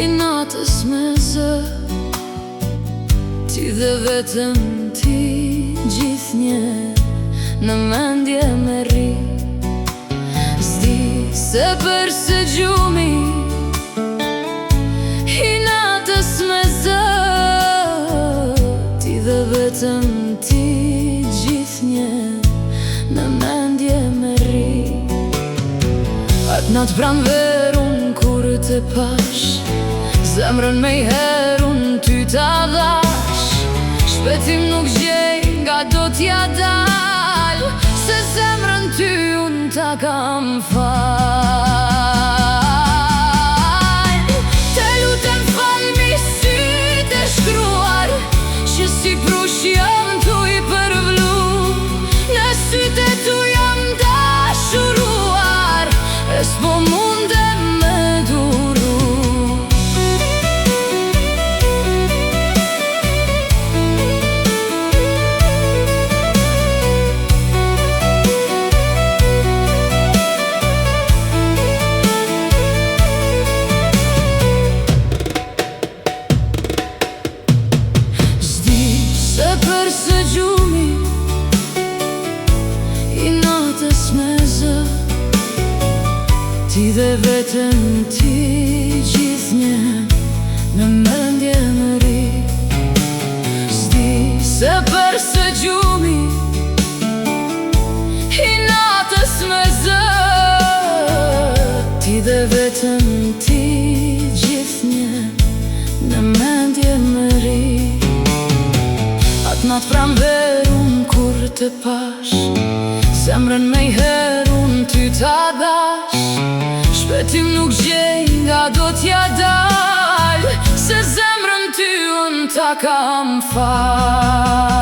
I natës me zë, ti dhe vetëm ti, gjithnjë në mendje me ri. S'di se përse gjumi i natës me zë, ti dhe vetëm ti, gjithnjë në mendje me ri. Atë natë pranverun kur të pash, zemrën me i herun ty ta dhash. Shpetim nuk gjej nga do t'ja dal, se zemrën ty unë ta kam fal. Te lutem fal mi sytë e shkruar, që si prush jam tu i përvlu. Në sytë e tu jam dashuruar, e s'po mundem me duru. Përse gjumi i natës me zë, ti dhe vetëm ti, gjithnjë në mendje më ri. S'di se përse gjumi i natës me zë, ti dhe vetëm ti, gjithnjë në mendje më ri. Natë pranverun kur të pash, zemrën me i herun ty ta dash. Shpetim nuk gjej nga do t'ja dal, se zemrën ty unë ta kam fal.